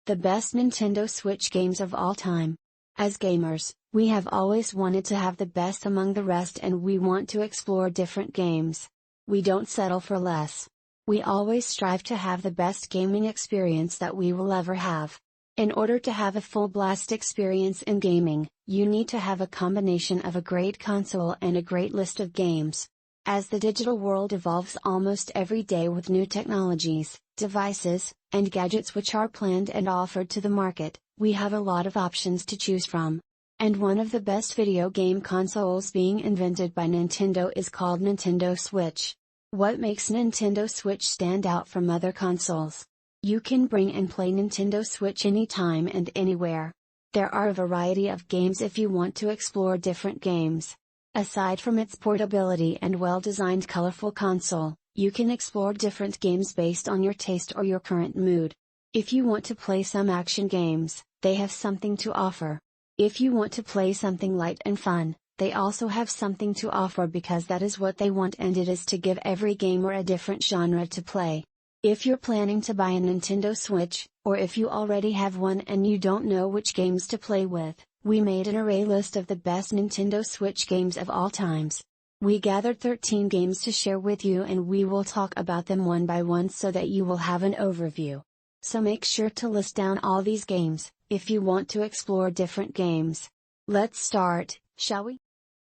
The best Nintendo Switch games of all time. As gamers, we have always wanted to have the best among the rest, and we want to explore different games. We don't settle for less. We always strive to have the best gaming experience that we will ever have. In order to have a full blast experience in gaming, you need to have a combination of a great console and a great list of games. As the digital world evolves almost every day with new technologies, devices, and gadgets which are planned and offered to the market, we have a lot of options to choose from. And one of the best video game consoles being invented by Nintendo is called Nintendo Switch. What makes Nintendo Switch stand out from other consoles? You can bring and play Nintendo Switch anytime and anywhere. There are a variety of games if you want to explore different games. Aside from its portability and well-designed colorful console, you can explore different games based on your taste or your current mood. If you want to play some action games, they have something to offer. If you want to play something light and fun, they also have something to offer, because that is what they want, and it is to give every gamer a different genre to play. If you're planning to buy a Nintendo Switch, or if you already have one and you don't know which games to play with, we made an array list of the best Nintendo Switch games of all times. We gathered 13 games to share with you, and we will talk about them one by one so that you will have an overview. So make sure to list down all these games, if you want to explore different games. Let's start, shall we?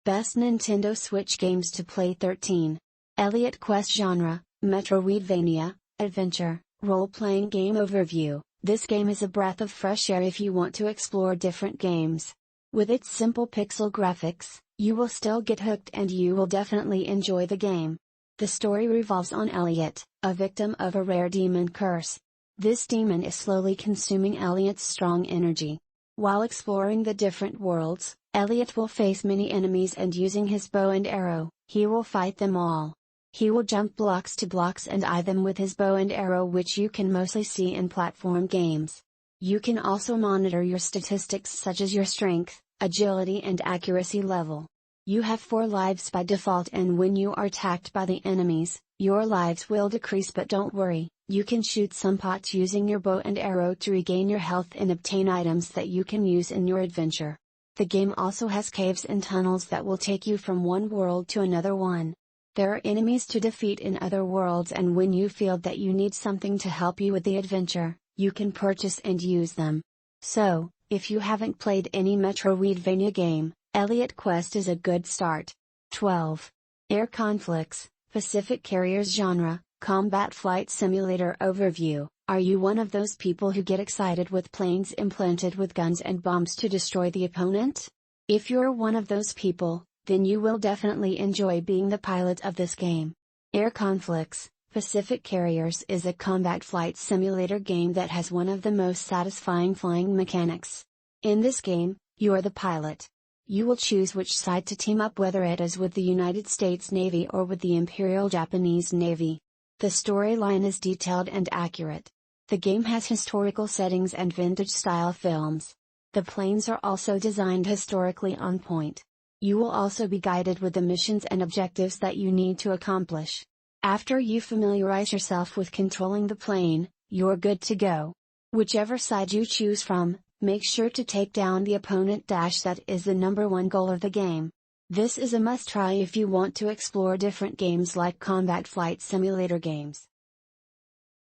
Best Nintendo Switch games to play. 13. Elliot Quest genre, Metroidvania, Adventure, Role-Playing Game Overview. This game is a breath of fresh air if you want to explore different games. With its simple pixel graphics, you will still get hooked and you will definitely enjoy the game. The story revolves on Elliot, a victim of a rare demon curse. This demon is slowly consuming Elliot's strong energy. While exploring the different worlds, Elliot will face many enemies, and using his bow and arrow, he will fight them all. He will jump blocks to blocks and eye them with his bow and arrow, which you can mostly see in platform games. You can also monitor your statistics such as your strength, agility and accuracy level. You have 4 lives by default, and when you are attacked by the enemies, your lives will decrease, but don't worry, you can shoot some pots using your bow and arrow to regain your health and obtain items that you can use in your adventure. The game also has caves and tunnels that will take you from one world to another one. There are enemies to defeat in other worlds, and when you feel that you need something to help you with the adventure, you can purchase and use them. So, if you haven't played any Metroidvania game, Elliot Quest is a good start. 12. Air Conflicts, Pacific Carriers genre, Combat Flight Simulator Overview. Are you one of those people who get excited with planes implanted with guns and bombs to destroy the opponent? If you're one of those people, then you will definitely enjoy being the pilot of this game. Air Conflicts, Pacific Carriers is a combat flight simulator game that has one of the most satisfying flying mechanics. In this game, you are the pilot. You will choose which side to team up, whether it is with the United States Navy or with the Imperial Japanese Navy. The storyline is detailed and accurate. The game has historical settings and vintage-style films. The planes are also designed historically on point. You will also be guided with the missions and objectives that you need to accomplish. After you familiarize yourself with controlling the plane, you're good to go. Whichever side you choose from, make sure to take down the opponent. That is the #1 goal of the game. This is a must-try if you want to explore different games like combat flight simulator games.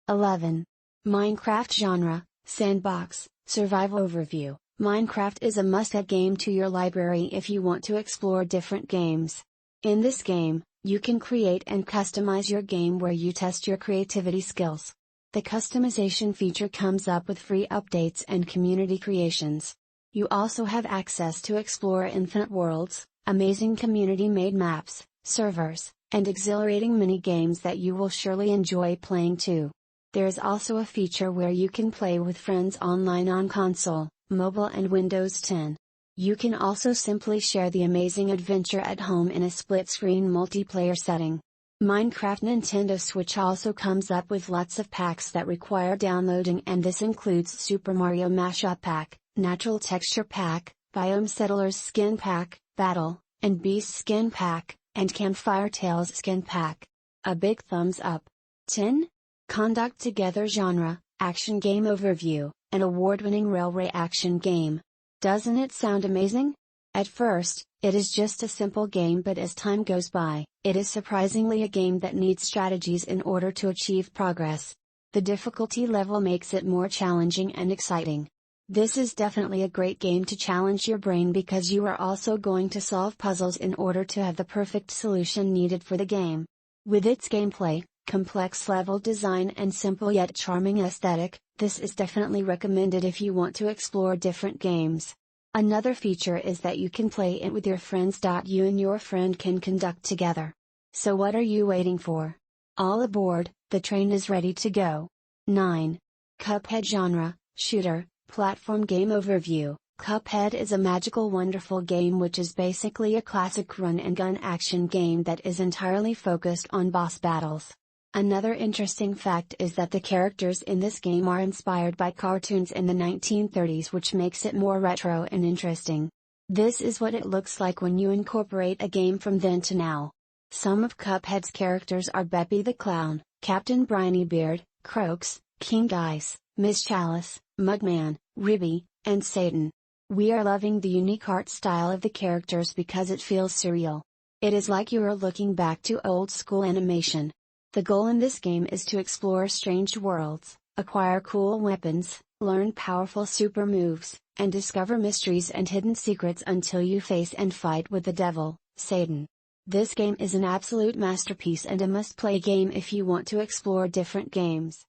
11. Minecraft genre, Sandbox, Survival Overview. Minecraft is a must-add game to your library if you want to explore different games. In this game, you can create and customize your game where you test your creativity skills. The customization feature comes up with free updates and community creations. You also have access to explore infinite worlds, amazing community-made maps, servers, and exhilarating mini-games that you will surely enjoy playing too. There is also a feature where you can play with friends online on console, mobile and Windows 10. You can also simply share the amazing adventure at home in a split-screen multiplayer setting. Minecraft Nintendo Switch also comes up with lots of packs that require downloading, and this includes Super Mario Mashup Pack, Natural Texture Pack, Biome Settlers Skin Pack, Battle and Beast Skin Pack, and Campfire Tales Skin Pack. A big thumbs up. 10. Conduct Together genre, Action Game Overview. an award-winning railway action game. Doesn't it sound amazing? At first, it is just a simple game, but as time goes by, it is surprisingly a game that needs strategies in order to achieve progress. The difficulty level makes it more challenging and exciting. This is definitely a great game to challenge your brain because you are also going to solve puzzles in order to have the perfect solution needed for the game. With its gameplay, complex level design and simple yet charming aesthetic, this is definitely recommended if you want to explore different games. Another feature is that you can play it with your friends. You and your friend can conduct together. So what are you waiting for? All aboard, the train is ready to go. 9. Cuphead genre, shooter, platform game overview. Cuphead is a magical wonderful game which is basically a classic run-and-gun action game that is entirely focused on boss battles. Another interesting fact is that the characters in this game are inspired by cartoons in the 1930s, which makes it more retro and interesting. This is what it looks like when you incorporate a game from then to now. Some of Cuphead's characters are Beppy the Clown, Captain Brinybeard, Croaks, King Ice, Miss Chalice, Mugman, Ribby, and Satan. We are loving the unique art style of the characters because it feels surreal. It is like you are looking back to old school animation. The goal in this game is to explore strange worlds, acquire cool weapons, learn powerful super moves, and discover mysteries and hidden secrets until you face and fight with the devil, Satan. This game is an absolute masterpiece and a must-play game if you want to explore different games.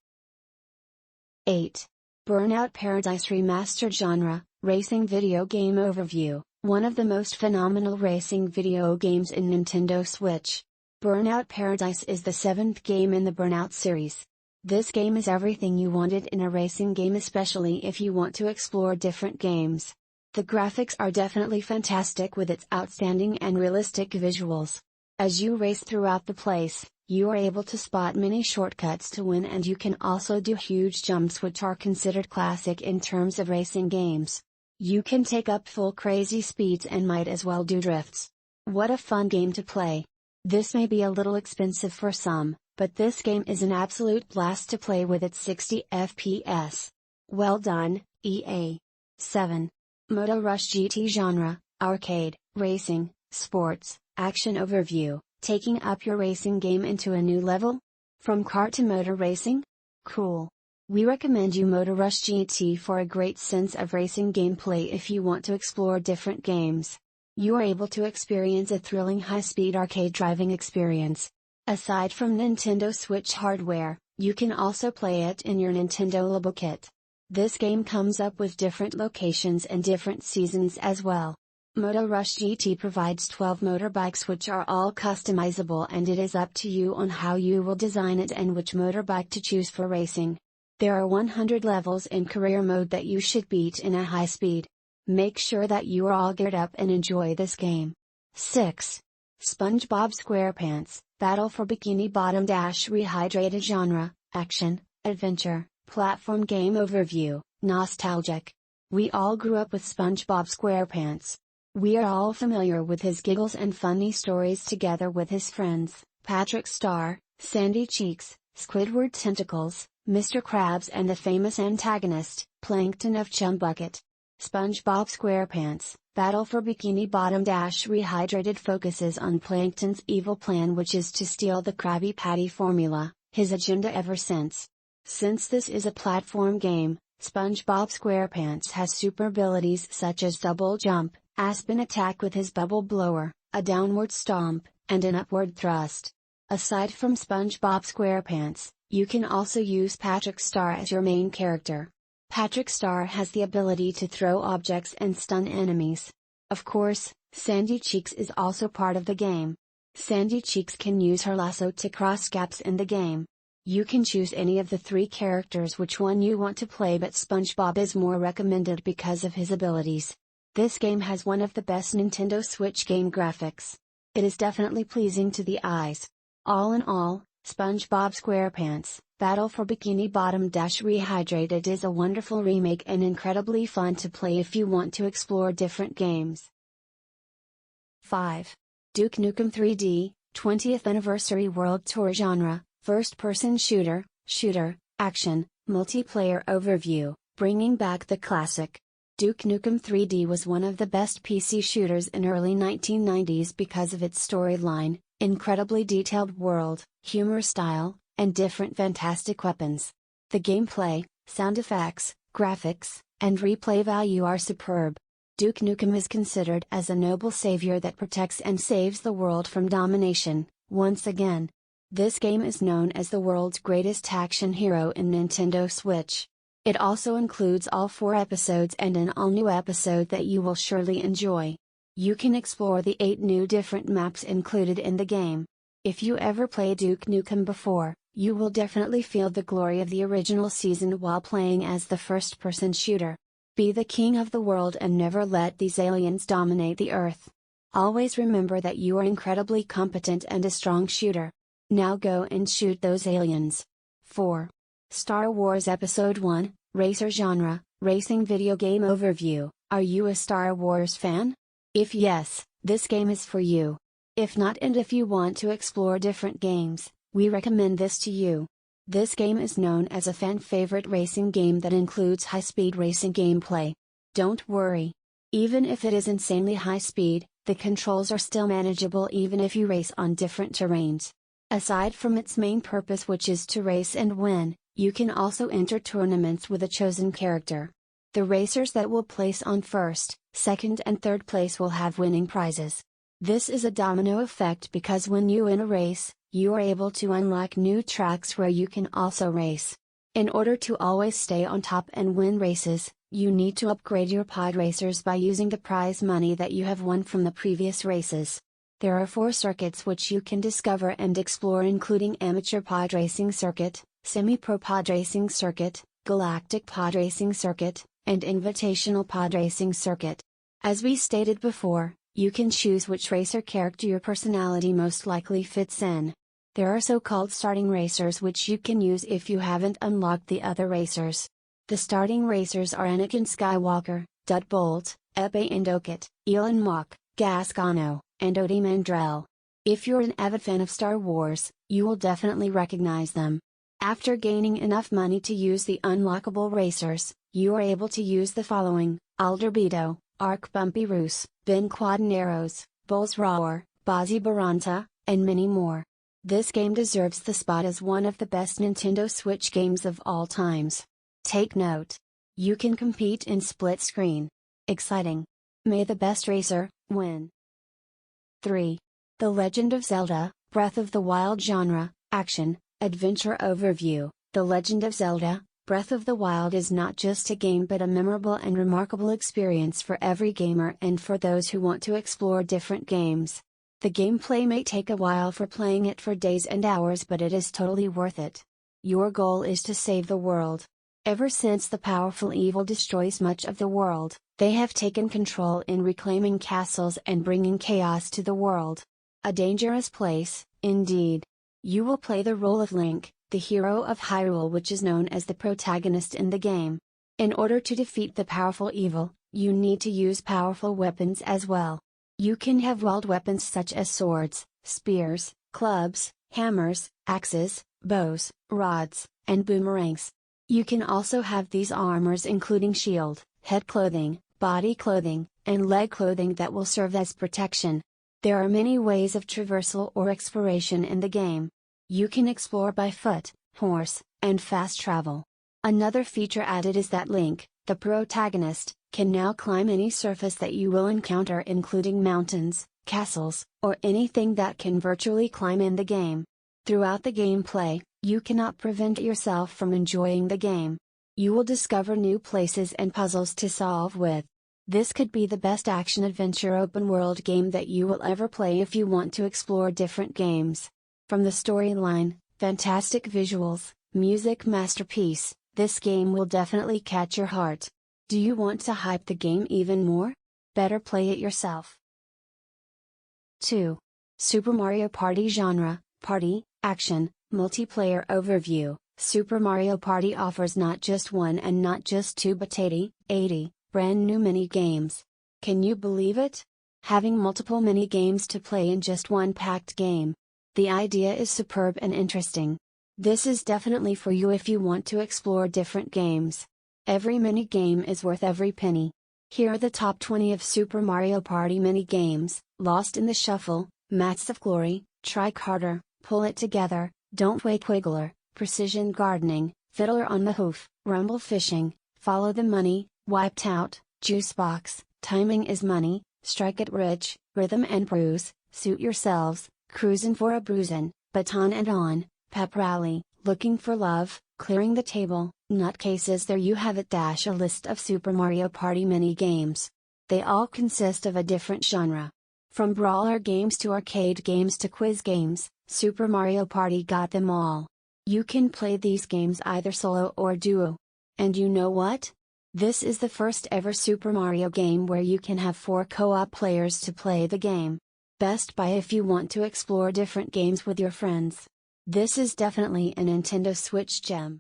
8. Burnout Paradise Remastered genre, racing video game overview, one of the most phenomenal racing video games in Nintendo Switch. Burnout Paradise is the 7th game in the Burnout series. This game is everything you wanted in a racing game, especially if you want to explore different games. The graphics are definitely fantastic with its outstanding and realistic visuals. As you race throughout the place, you are able to spot many shortcuts to win, and you can also do huge jumps which are considered classic in terms of racing games. You can take up full crazy speeds and might as well do drifts. What a fun game to play! This may be a little expensive for some, but this game is an absolute blast to play with its 60 FPS. Well done, EA. 7. Moto Rush GT genre, arcade, racing, sports, action overview, taking up your racing game into a new level? From kart to motor racing? Cool. We recommend you Moto Rush GT for a great sense of racing gameplay if you want to explore different games. You are able to experience a thrilling high-speed arcade driving experience. Aside from Nintendo Switch hardware, you can also play it in your Nintendo Labo kit. This game comes up with different locations and different seasons as well. Moto Rush GT provides 12 motorbikes which are all customizable, and it is up to you on how you will design it and which motorbike to choose for racing. There are 100 levels in career mode that you should beat in a high speed. Make sure that you are all geared up and enjoy this game. 6. SpongeBob SquarePants, Battle for Bikini Bottom Rehydrated genre, action, adventure, platform game overview, nostalgic. We all grew up with SpongeBob SquarePants. We are all familiar with his giggles and funny stories together with his friends, Patrick Star, Sandy Cheeks, Squidward Tentacles, Mr. Krabs, and the famous antagonist, Plankton of Chumbucket. SpongeBob SquarePants, Battle for Bikini Bottom Rehydrated focuses on Plankton's evil plan, which is to steal the Krabby Patty formula, his agenda ever since. Since this is a platform game, SpongeBob SquarePants has super abilities such as double jump, Aspen attack with his bubble blower, a downward stomp, and an upward thrust. Aside from SpongeBob SquarePants, you can also use Patrick Star as your main character. Patrick Star has the ability to throw objects and stun enemies. Of course, Sandy Cheeks is also part of the game. Sandy Cheeks can use her lasso to cross gaps in the game. You can choose any of the 3 characters which one you want to play, but SpongeBob is more recommended because of his abilities. This game has one of the best Nintendo Switch game graphics. It is definitely pleasing to the eyes. All in all, SpongeBob SquarePants, Battle for Bikini Bottom Rehydrated is a wonderful remake and incredibly fun to play if you want to explore different games. 5. Duke Nukem 3D, 20th Anniversary World Tour genre, first-person shooter, action, multiplayer overview, bringing back the classic. Duke Nukem 3D was one of the best PC shooters in early 1990s because of its storyline, incredibly detailed world, humor style, and different fantastic weapons. The gameplay, sound effects, graphics, and replay value are superb. Duke Nukem is considered as a noble savior that protects and saves the world from domination, once again. This game is known as the world's greatest action hero in Nintendo Switch. It also includes all 4 episodes and an all-new episode that you will surely enjoy. You can explore the 8 new different maps included in the game. If you ever played Duke Nukem before, you will definitely feel the glory of the original season while playing as the first-person shooter. Be the king of the world and never let these aliens dominate the earth. Always remember that you are incredibly competent and a strong shooter. Now go and shoot those aliens. 4. Star Wars Episode 1, Racer Genre, Racing Video Game Overview. Are you a Star Wars fan? If yes, this game is for you. If not, and if you want to explore different games, we recommend this to you. This game is known as a fan-favorite racing game that includes high-speed racing gameplay. Don't worry. Even if it is insanely high speed, the controls are still manageable even if you race on different terrains. Aside from its main purpose, which is to race and win, you can also enter tournaments with a chosen character. The racers that will place on first, second and third place will have winning prizes. This is a domino effect because when you win a race, you are able to unlock new tracks where you can also race. In order to always stay on top and win races, you need to upgrade your pod racers by using the prize money that you have won from the previous races. There are 4 circuits which you can discover and explore, including Amateur Pod Racing Circuit, Semi-Pro Pod Racing Circuit, Galactic Pod Racing Circuit, and Invitational Pod Racing Circuit. As we stated before, you can choose which racer character your personality most likely fits in. There are so-called starting racers which you can use if you haven't unlocked the other racers. The starting racers are Anakin Skywalker, Dud Bolt, Epe Indokit, Elon Musk, Gascano, and Odi Mandrell. If you're an avid fan of Star Wars, you will definitely recognize them. After gaining enough money to use the unlockable racers, you are able to use the following: Alderbedo, Arc Bumpy Roos, Ben Quaderneros, Bulls Roar, Bozzy Baranta, and many more. This game deserves the spot as one of the best Nintendo Switch games of all times. Take note. You can compete in split screen. Exciting. May the best racer win. 3. The Legend of Zelda, Breath of the Wild Genre, Action, Adventure Overview. The Legend of Zelda, Breath of the Wild is not just a game but a memorable and remarkable experience for every gamer and for those who want to explore different games. The gameplay may take a while for playing it for days and hours, but it is totally worth it. Your goal is to save the world. Ever since the powerful evil destroys much of the world, they have taken control in reclaiming castles and bringing chaos to the world. A dangerous place, indeed. You will play the role of Link, the hero of Hyrule, which is known as the protagonist in the game. In order to defeat the powerful evil, you need to use powerful weapons as well. You can have wield weapons such as swords, spears, clubs, hammers, axes, bows, rods, and boomerangs. You can also have these armors including shield, head clothing, body clothing, and leg clothing that will serve as protection. There are many ways of traversal or exploration in the game. You can explore by foot, horse, and fast travel. Another feature added is that Link, the protagonist, can now climb any surface that you will encounter, including mountains, castles, or anything that can virtually climb in the game. Throughout the gameplay, you cannot prevent yourself from enjoying the game. You will discover new places and puzzles to solve with. This could be the best action-adventure open-world game that you will ever play if you want to explore different games. From the storyline, fantastic visuals, music masterpiece, this game will definitely catch your heart. Do you want to hype the game even more? Better play it yourself. 2. Super Mario Party Genre, Party, Action, Multiplayer Overview. Super Mario Party offers not just one and not just two but 80 brand new mini-games. Can you believe it? Having multiple mini-games to play in just one packed game. The idea is superb and interesting. This is definitely for you if you want to explore different games. Every mini game is worth every penny. Here are the top 20 of Super Mario Party mini games: Lost in the Shuffle, Mats of Glory, Try Harder, Pull It Together, Don't Wait Quiggler, Precision Gardening, Fiddler on the Hoof, Rumble Fishing, Follow the Money, Wiped Out, Juice Box, Timing is Money, Strike It Rich, Rhythm and Bruise, Suit Yourselves, Cruisin' for a Bruisin', Baton and On, Pep Rally, Looking for Love, Clearing the Table, Nutcases. There you have it. A list of Super Mario Party mini games. They all consist of a different genre. From brawler games to arcade games to quiz games, Super Mario Party got them all. You can play these games either solo or duo. And you know what? This is the first ever Super Mario game where you can have 4 co-op players to play the game. Best Buy if you want to explore different games with your friends. This is definitely a Nintendo Switch gem.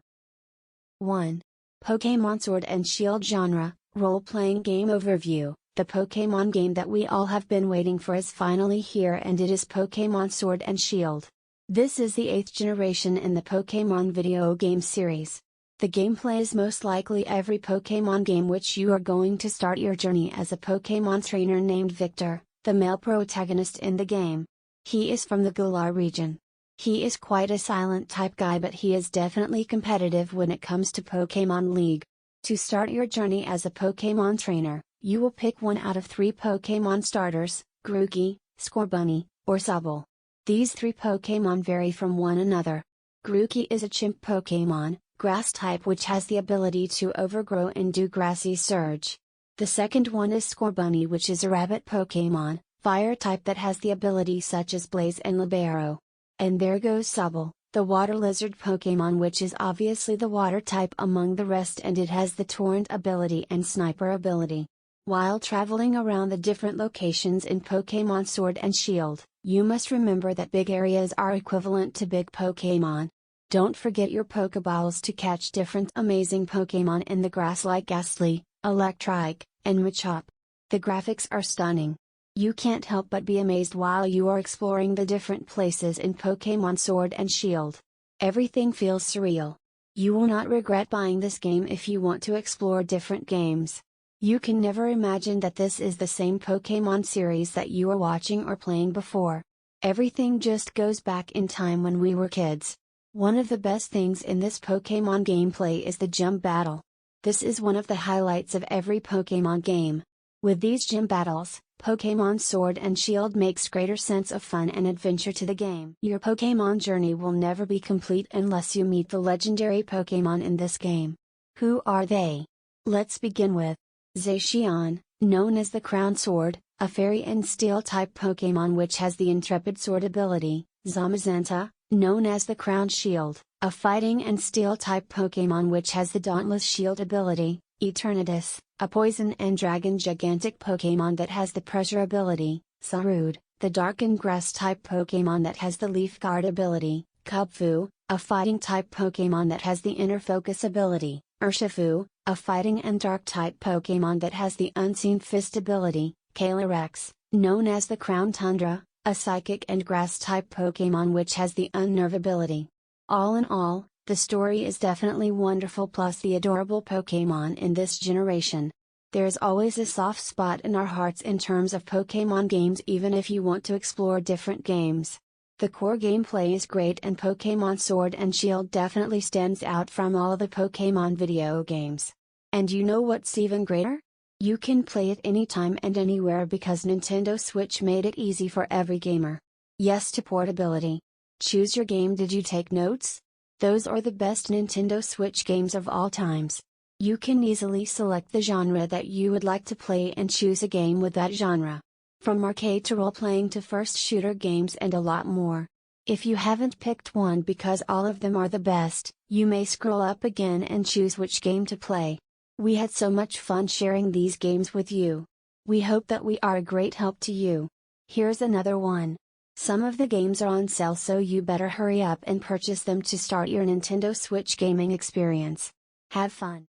1. Pokémon Sword and Shield genre, role-playing game overview. The Pokémon game that we all have been waiting for is finally here, and it is Pokémon Sword and Shield. This is the 8th generation in the Pokémon video game series. The gameplay is most likely every Pokémon game which you are going to start your journey as a Pokémon trainer named Victor, the male protagonist in the game. He is from the Galar region. He is quite a silent type guy, but he is definitely competitive when it comes to Pokémon League. To start your journey as a Pokémon trainer, you will pick one out of 3 Pokémon starters, Grookey, Scorbunny, or Sobble. These 3 Pokémon vary from one another. Grookey is a chimp Pokémon, grass type, which has the ability to overgrow and do grassy surge. The second one is Scorbunny, which is a rabbit Pokémon, fire type, that has the ability such as Blaze and Libero. And there goes Sobble, the water lizard Pokémon, which is obviously the water type among the rest, and it has the Torrent ability and Sniper ability. While traveling around the different locations in Pokémon Sword and Shield, you must remember that big areas are equivalent to big Pokémon. Don't forget your Pokeballs to catch different amazing Pokémon in the grass like Ghastly, Electrike, and Machop. The graphics are stunning. You can't help but be amazed while you are exploring the different places in Pokémon Sword and Shield. Everything feels surreal. You will not regret buying this game if you want to explore different games. You can never imagine that this is the same Pokémon series that you were watching or playing before. Everything just goes back in time when we were kids. One of the best things in this Pokémon gameplay is the gym battle. This is one of the highlights of every Pokémon game. With these gym battles, Pokémon Sword and Shield makes greater sense of fun and adventure to the game. Your Pokémon journey will never be complete unless you meet the legendary Pokémon in this game. Who are they? Let's begin with Zacian, known as the Crown Sword, a fairy and steel type Pokémon which has the Intrepid Sword ability. Zamazenta, known as the Crown Shield, a fighting and steel type Pokémon which has the Dauntless Shield ability. Eternatus, a poison and dragon gigantic Pokémon that has the Pressure ability. Zarude, the dark and grass type Pokémon that has the Leaf Guard ability. Kubfu, a fighting type Pokémon that has the Inner Focus ability. Urshifu, a fighting and dark type Pokémon that has the Unseen Fist ability. Calyrex, known as the Crown Tundra, a psychic and grass type Pokémon which has the Unnerve ability. All in all, the story is definitely wonderful, plus the adorable Pokémon in this generation. There is always a soft spot in our hearts in terms of Pokémon games, even if you want to explore different games. The core gameplay is great, and Pokémon Sword and Shield definitely stands out from all the Pokémon video games. And you know what's even greater? You can play it anytime and anywhere because Nintendo Switch made it easy for every gamer. Yes to portability. Choose your game. Did you take notes? Those are the best Nintendo Switch games of all times. You can easily select the genre that you would like to play and choose a game with that genre. From arcade to role-playing to first shooter games and a lot more. If you haven't picked one because all of them are the best, you may scroll up again and choose which game to play. We had so much fun sharing these games with you. We hope that we are a great help to you. Here's another one. Some of the games are on sale, so you better hurry up and purchase them to start your Nintendo Switch gaming experience. Have fun!